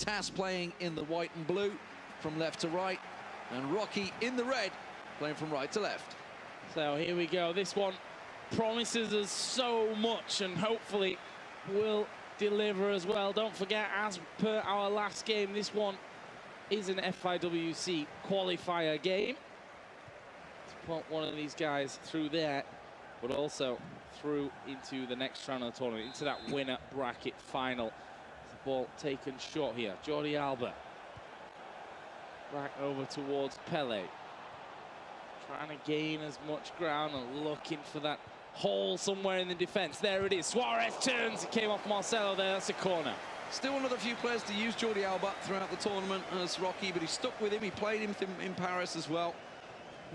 Tass playing in the white and blue from left to right, and Rockyy in the red playing from right to left. So here we go. This one promises us so much and hopefully will deliver as well. Don't forget, as per our last game, this one is an FIWC qualifier game. To put one of these guys through there, but also through into the next round of the tournament, into that winner bracket final. The ball taken short here. Jordi Alba back over towards Pele, trying to gain as much ground and looking for that hole somewhere in the defense. There it is. Suarez turns. It came off Marcelo there. That's a corner. Still one of the few players to use Jordi Alba throughout the tournament as Rockyy, but he stuck with him. He played him in Paris as well,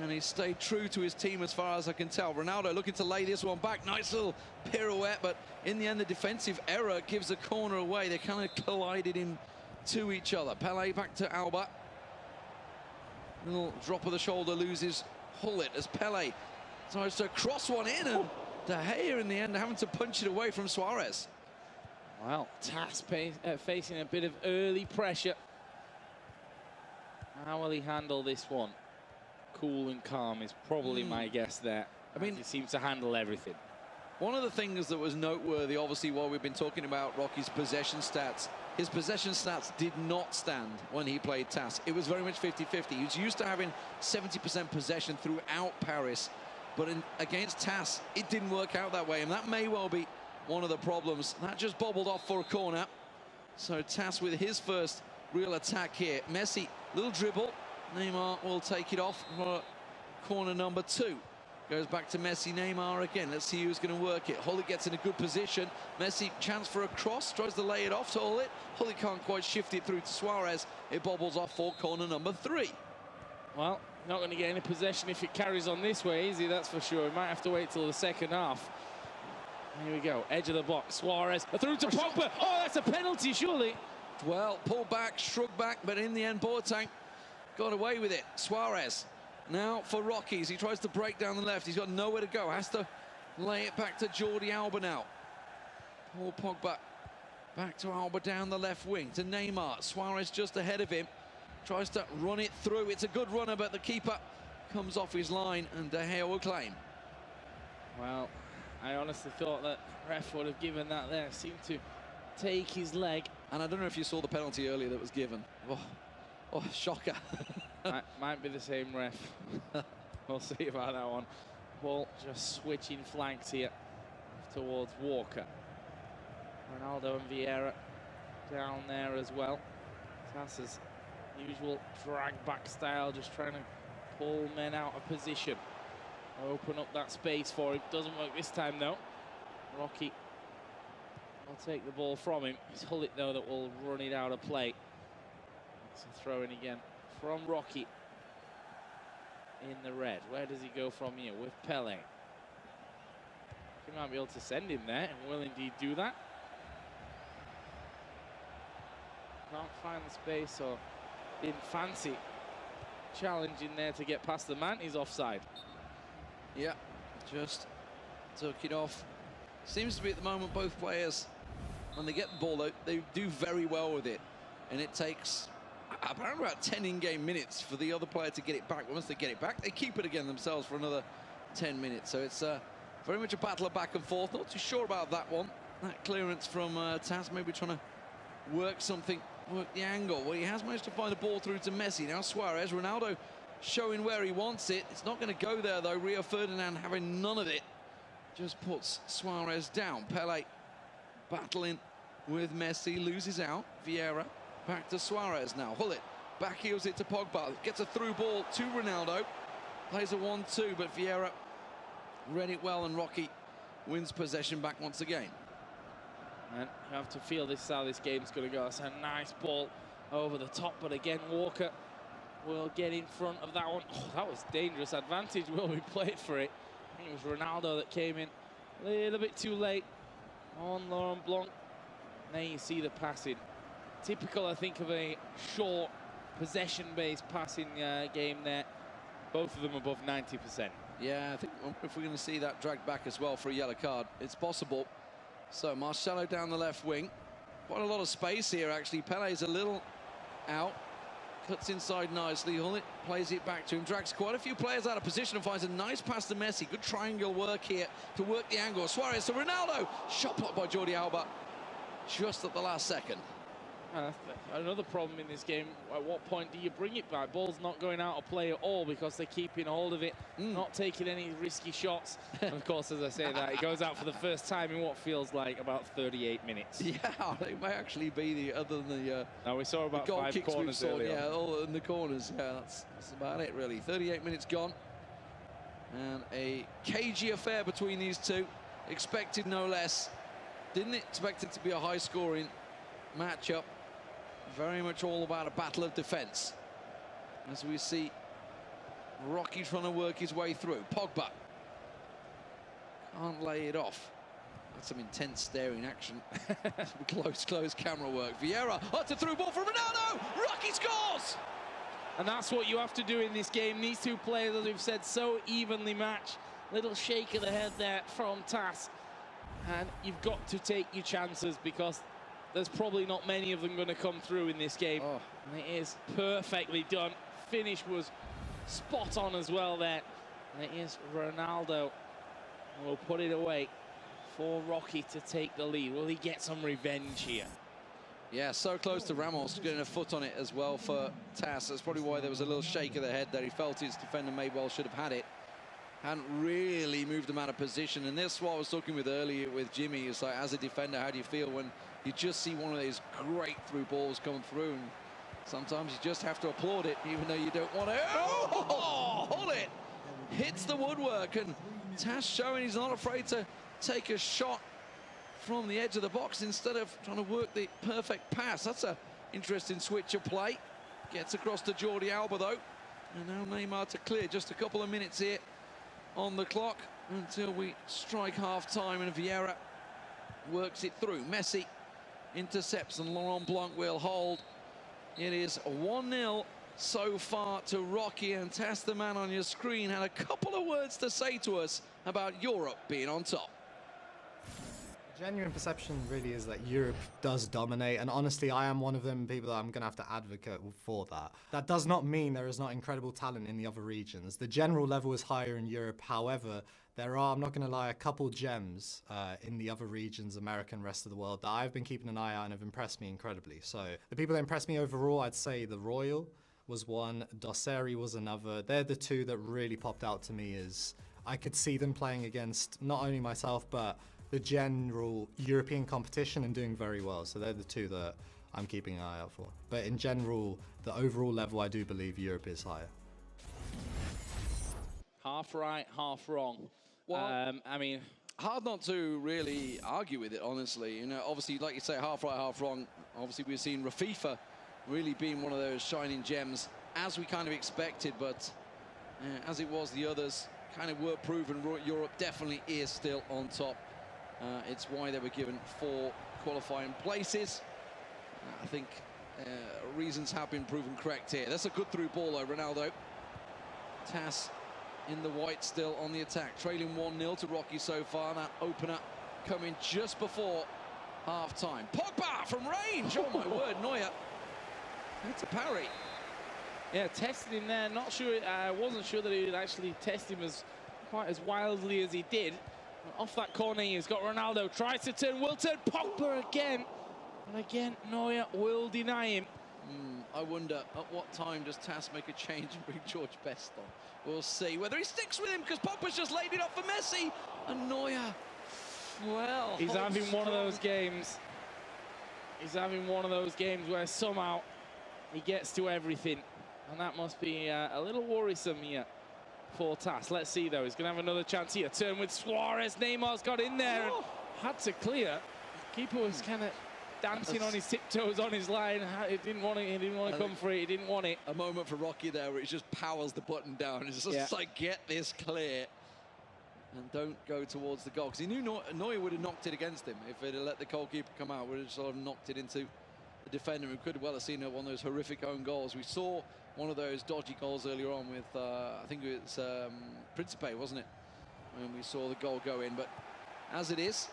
and he stayed true to his team as far as I can tell. Ronaldo looking to lay this one back. Nice little pirouette, but in the end, the defensive error gives a corner away. They kind of collided into each other. Pele back to Alba. Little drop of the shoulder, loses Hullet as Pele tries to cross one in, and De Gea in the end having to punch it away from Suarez. Well, Tass facing a bit of early pressure. How will he handle this one? Cool and calm is probably my guess there. I mean, he seems to handle everything. One of the things that was noteworthy, obviously, while we've been talking about Rockyy's possession stats, his possession stats did not stand when he played Tass. It was very much 50-50. He was used to having 70% possession throughout Paris, but against Tass, it didn't work out that way, and that may well be one of the problems. That just bobbled off for a corner. So Tass with his first real attack here. Messi, little dribble. Neymar will take it off for corner number 2. Goes back to Messi, Neymar again. Let's see who's going to work it. Hullet gets in a good position. Messi, chance for a cross, tries to lay it off to Hullet. Hullet can't quite shift it through to Suarez. It bobbles off for corner number 3. Well, not going to get any possession if it carries on this way, is he? That's for sure. He might have to wait till the second half. Here we go, edge of the box. Suarez through to Pogba. Oh, that's a penalty, surely. Well, pull back, shrug back, but in the end, Boateng got away with it. Suarez now for Rockyy as he tries to break down the left. He's got nowhere to go. Has to lay it back to Jordi Alba now. Paul Pogba back to Alba down the left wing to Neymar. Suarez just ahead of him. Tries to run it through. It's a good runner, but the keeper comes off his line, and De Gea will claim. Well, I honestly thought that ref would have given that there. Seemed to take his leg. And I don't know if you saw the penalty earlier that was given. Oh, shocker. might be the same ref. We'll see about that one. Ball just switching flanks here towards Walker. Ronaldo and Vieira down there as well. Tass's usual drag back style, just trying to pull men out of position. Open up that space for him. Doesn't work this time though. Rockyy will take the ball from him. It's Hullet though that will run it out of play. It's a throw in again from Rockyy in the red. Where does he go from here? With Pele. He might be able to send him there, and will indeed do that. Can't find the space, or didn't fancy challenging there to get past the man. He's offside. Yeah, just took it off. Seems to be at the moment both players, when they get the ball, they do very well with it. And it takes apparently about 10 in-game minutes for the other player to get it back. Once they get it back, they keep it again themselves for another 10 minutes. So it's very much a battle of back and forth. Not too sure about that one. That clearance from Tass, maybe trying to work something, work the angle. Well, he has managed to find the ball through to Messi. Now Suarez, Ronaldo showing where he wants it. It's not going to go there, though. Rio Ferdinand having none of it. Just puts Suarez down. Pele battling with Messi, loses out. Vieira back to Suarez now. Hullet back heels it to Pogba. Gets a through ball to Ronaldo. Plays a 1-2, but Vieira read it well, and Rockyy wins possession back once again. And you have to feel this how this game's going to go. It's a nice ball over the top, but again, Walker will get in front of that one. Oh, that was dangerous. Advantage will be played for it. I think it was Ronaldo that came in a little bit too late on Laurent Blanc. There you see the passing. Typical, I think, of a short possession-based passing game there. Both of them above 90%. Yeah, I think if we're going to see that dragged back as well for a yellow card, it's possible. So Marcelo down the left wing. quite a lot of space here, actually. Pele's a little out. Cuts inside nicely. Hullet plays it back to him. Drags quite a few players out of position and finds a nice pass to Messi. Good triangle work here to work the angle. Suarez to Ronaldo. Shot blocked by Jordi Alba just at the last second. Another problem in this game, at what point do you bring it back? Ball's not going out of play at all because they're keeping hold of it, not taking any risky shots. And of course, as I say that, it goes out for the first time in what feels like about 38 minutes. Yeah, it may actually be the other than the no, we saw about goal 5 kicks corners we've saw, earlier. yeah, all in the corners. Yeah, that's about it, really. 38 minutes gone. And a cagey affair between these two. Expected no less. Didn't expect it to be a high-scoring matchup. Very much all about a battle of defence. As we see Rockyy trying to work his way through. Pogba can't lay it off. That's some intense staring action. Close camera work. Vieira, that's a through ball for Ronaldo. Rockyy scores! And that's what you have to do in this game. These two players, as we've said, so evenly matched. Little shake of the head there from Tass. And you've got to take your chances because there's probably not many of them going to come through in this game. Oh. And it is perfectly done. Finish was spot on as well there. And it is Ronaldo who will put it away for Rockyy to take the lead. Will he get some revenge here? Yeah, so close to Ramos, getting a foot on it as well for Tass. That's probably why there was a little shake of the head there. He felt his defender Maybell should have had it. Hadn't really moved him out of position. And this is what I was talking with earlier with Jimmy. It's like, as a defender, how do you feel when you just see one of these great through balls come through? And sometimes you just have to applaud it, even though you don't want to. Oh, hold it! Hits the woodwork, and Tass showing he's not afraid to take a shot from the edge of the box instead of trying to work the perfect pass. That's an interesting switch of play. Gets across to Jordi Alba, though. And now Neymar to clear. Just a couple of minutes here on the clock until we strike half-time, and Vieira works it through. Messi intercepts, and Laurent Blanc will hold. It is 1-0 so far to Rockyy, and Tass, the man on your screen, had a couple of words to say to us about Europe being on top. Genuine perception really is that Europe does dominate, and honestly I am one of them people that I'm going to have to advocate for that. That does not mean there is not incredible talent in the other regions. The general level is higher in Europe, however there are, I'm not going to lie, a couple gems in the other regions, America and rest of the world, that I've been keeping an eye out and have impressed me incredibly. So the people that impressed me overall, I'd say the Royal was one, Dosseri was another. They're the two that really popped out to me as I could see them playing against not only myself but the general European competition and doing very well. So they're the two that I'm keeping an eye out for. But in general, the overall level, I do believe Europe is higher. Half right, half wrong. Well, I mean, hard not to really argue with it, honestly. You know, obviously, like you say, half right, half wrong. Obviously, we've seen FIFA really being one of those shining gems, as we kind of expected, but as it was, the others kind of were proven. Europe definitely is still on top. It's why they were given 4 qualifying places. I think reasons have been proven correct here. That's a good through ball, though, Ronaldo. Tass in the white still on the attack. Trailing 1-0 to Rockyy so far. That opener coming just before half-time. Pogba from range! Oh, my word, Neuer. That's a parry. yeah, tested him there. Not sure, wasn't sure that he would actually test him quite as wildly as he did. Off that corner, he's got Ronaldo, tries to turn, will turn, Pogba again. And again, Neuer will deny him. I wonder at what time does Tass make a change and bring George Best on. We'll see whether he sticks with him, because Pogba's just laid it up for Messi. And Neuer, well, He's having one of those games. He's having one of those games where somehow he gets to everything. And that must be a little worrisome here for Tass. Let's see, though. He's going to have another chance here. Turn with Suarez. Neymar's got in there and had to clear. Keeper was kind of dancing on his tiptoes on his line. He didn't want it. He didn't want to come for it. He didn't want it. A moment for Rockyy there where he just powers the button down. It's just like, get this clear and don't go towards the goal. Because he knew Neuer would have knocked it against him. If it had let the goalkeeper come out, would have sort of knocked it into the defender. We could well have seen one of those horrific own goals. We saw one of those dodgy goals earlier on with, I think it was Principe, wasn't it? When we saw the goal go in. But as it is,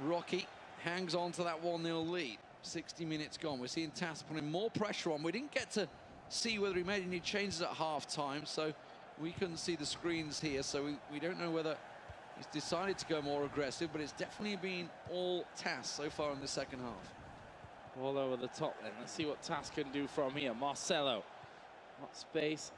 Rockyy hangs on to that 1-0 lead. 60 minutes gone. We're seeing Tass putting more pressure on. We didn't get to see whether he made any changes at half-time, so we couldn't see the screens here, so we don't know whether he's decided to go more aggressive, but it's definitely been all Tass so far in the second half. All over the top then. Let's see what Tass can do from here. Marcelo. What space?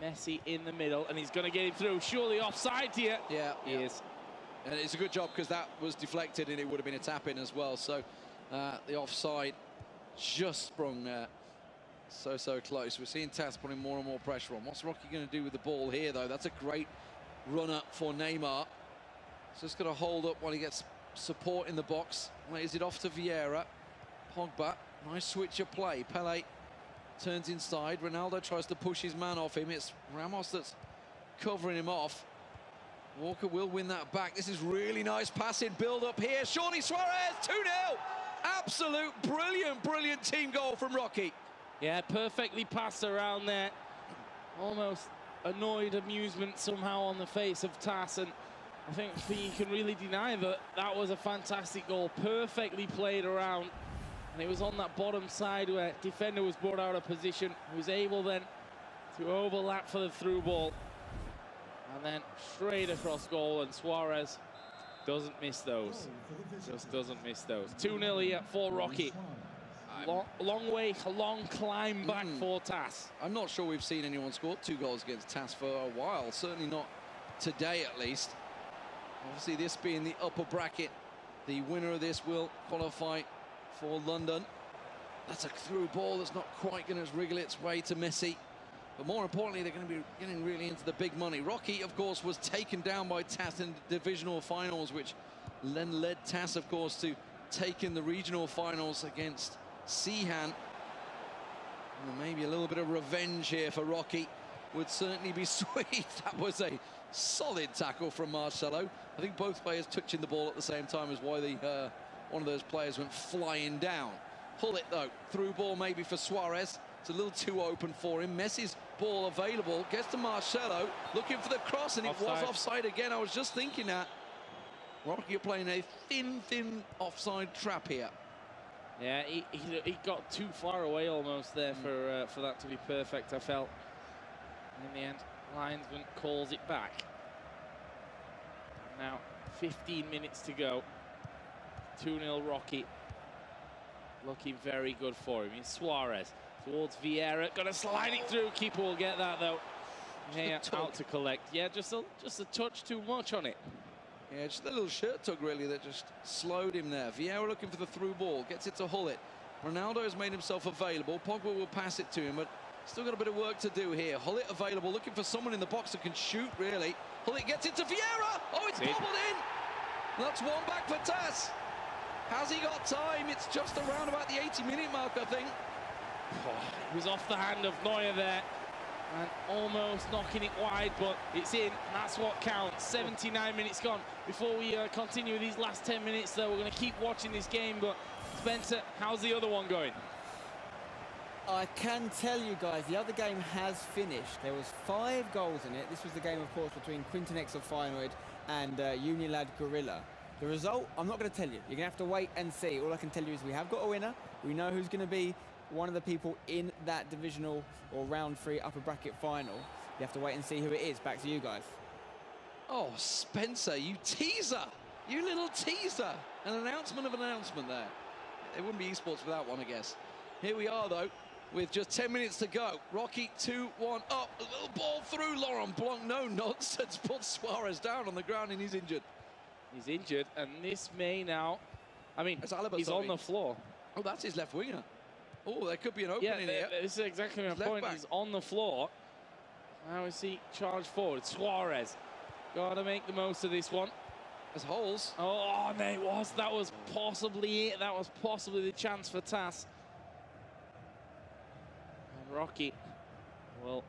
Messi in the middle, and he's going to get him through. Surely offside here. Yeah, he is. And it's a good job because that was deflected and it would have been a tap-in as well. So the offside just sprung there. So close. We're seeing Tass putting more and more pressure on. What's Rockyy going to do with the ball here, though? That's a great run-up for Neymar. He's just going to hold up while he gets support in the box. Lays it off to Vieira. Pogba, nice switch of play. Pele turns inside. Ronaldo tries to push his man off him. It's Ramos that's covering him off. Walker will win that back. This is really nice passing build up here. Shawnee Suarez, 2-0. Absolute brilliant team goal from Rockyy. Yeah, perfectly passed around there. Almost annoyed amusement somehow on the face of Tass, and I think you can really deny that that was a fantastic goal. Perfectly played around, and it was on that bottom side where defender was brought out of position, was able then to overlap for the through ball, and then straight across goal, and Suarez doesn't miss those. Just doesn't miss those. 2-0 here for Rockyy. Long way, a long climb back for Tass. I'm not sure we've seen anyone score 2 goals against Tass for a while. Certainly not today, at least. Obviously, this being the upper bracket, the winner of this will qualify for London. That's a through ball that's not quite going to wriggle its way to Messi. But more importantly, they're going to be getting really into the big money. Rockyy, of course, was taken down by Tass in the divisional finals, which then led Tass, of course, to take in the regional finals against Seahan. And maybe a little bit of revenge here for Rockyy would certainly be sweet. That was a solid tackle from Marcelo. I think both players touching the ball at the same time is why one of those players went flying down. Pull it though, through ball maybe for Suarez. It's a little too open for him. Messi's ball available, gets to Marcelo, looking for the cross, and it was offside again. I was just thinking that. Rockyy are playing a thin offside trap here. Yeah, he got too far away almost there for that to be perfect, I felt. And in the end, linesman calls it back. Now, 15 minutes to go. 2-0 Rockyy. Looking very good for him. It's Suarez towards Vieira. Gonna slide it through. Keeper will get that though. Yeah, out to collect. Yeah, just a touch too much on it. Yeah, just a little shirt tug really that just slowed him there. Vieira looking for the through ball, gets it to Hullet. Ronaldo has made himself available. Pogba will pass it to him, but still got a bit of work to do here. Hullet available, looking for someone in the box that can shoot really. Hullet gets it to Vieira. Oh, it's bobbled in. That's one back for Tass. Has he got time? It's just around about the 80-minute mark, I think. He was off the hand of Neuer there and almost knocking it wide, but it's in. That's what counts. 79 minutes gone. Before we continue with these last 10 minutes, though, we're going to keep watching this game. But Spencer, how's the other one going? I can tell you guys, the other game has finished. There was 5 goals in it. This was the game, of course, between Quintinex of Feyenoord and Unilad Gorilla. The result, I'm not going to tell you. You're going to have to wait and see. All I can tell you is we have got a winner. We know who's going to be one of the people in that divisional or round 3 upper bracket final. You have to wait and see who it is. Back to you guys. Oh, Spencer, you teaser. You little teaser. An announcement of an announcement there. It wouldn't be esports without one, I guess. Here we are, though, with just 10 minutes to go. Rockyy 2-1 up. A little ball through Laurent Blanc. No nonsense. Puts Suarez down on the ground and he's injured. He's injured, and this may now... I mean, he's on the floor. Oh, that's his left winger. Oh, there could be an opening here. This is exactly my point. He's on the floor. Now we see charge forward. Suarez. Got to make the most of this one. There's holes. Oh, there it was. That was possibly it. That was possibly the chance for Tass. And Rockyy will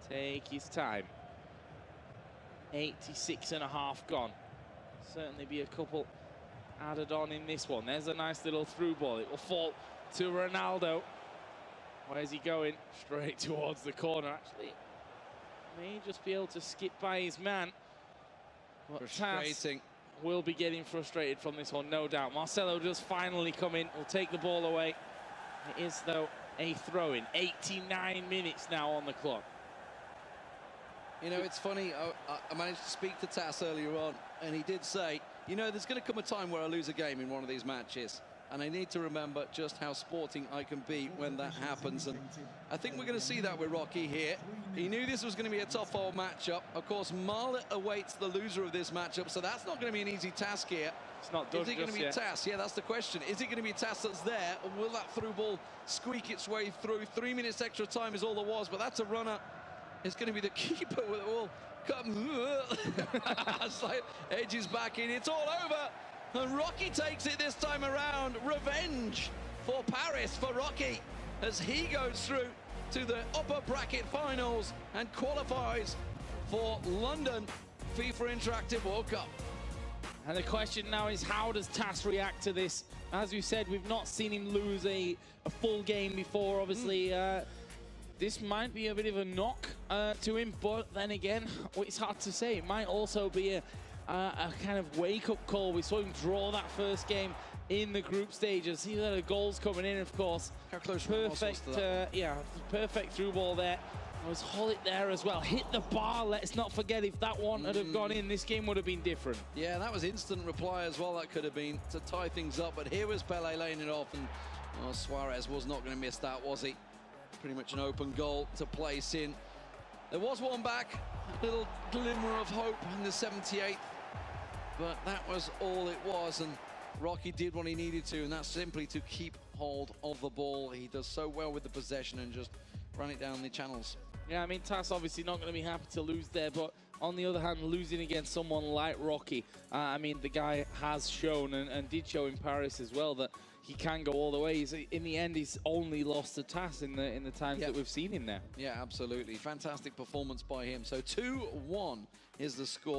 take his time. 86.5 gone. Certainly be a couple added on in this one. There's a nice little through ball. It will fall to Ronaldo. Where's he going? Straight towards the corner. Actually, may just be able to skip by his man. But frustrating. will be getting frustrated from this one, no doubt. Marcelo does finally come in, will take the ball away. It is, though, a throw-in. 89 minutes now on the clock. You know, it's funny, I managed to speak to Tass earlier on, and he did say, you know, there's going to come a time where I lose a game in one of these matches, and I need to remember just how sporting I can be when that happens. And I think we're going to see that with Rockyy here. He knew this was going to be a tough old matchup. Of course, Marlet awaits the loser of this matchup, so that's not going to be an easy task here. It's not done. Is it going to be Tass? Yeah, that's the question. Is it going to be Tass that's there, or will that through ball squeak its way through? 3 minutes extra time is all there was, but that's a runner. It's going to be the keeper with it all. It's like edges back in. It's all over. And Rockyy takes it this time around. Revenge for Paris, for Rockyy, as he goes through to the upper bracket finals and qualifies for London FIFA Interactive World Cup. And the question now is, how does Tass react to this? As we said, we've not seen him lose a full game before. Obviously, this might be a bit of a knock to him, but then again, it's hard to say. It might also be a kind of wake-up call. We saw him draw that first game in the group stages. See that the goals coming in, of course. How close perfect, was that? yeah, perfect through ball there. Was Hullet there as well. Hit the bar. Let's not forget, if that one had have gone in, this game would have been different. Yeah, that was instant reply as well. That could have been to tie things up. But here was Pele laying it off, and Suarez was not going to miss that, was he? Pretty much an open goal to place in. There was one back, a little glimmer of hope in the 78th, but that was all it was. And Rockyy did what he needed to, and that's simply to keep hold of the ball. He does so well with the possession and just run it down the channels. Yeah, I mean, Tass obviously not going to be happy to lose there, but on the other hand, losing against someone like Rockyy, I mean, the guy has shown and did show in Paris as well that he can go all the way. In the end, he's only lost to Tass in the times that we've seen him there. Yeah, absolutely. Fantastic performance by him. So 2-1 is the score.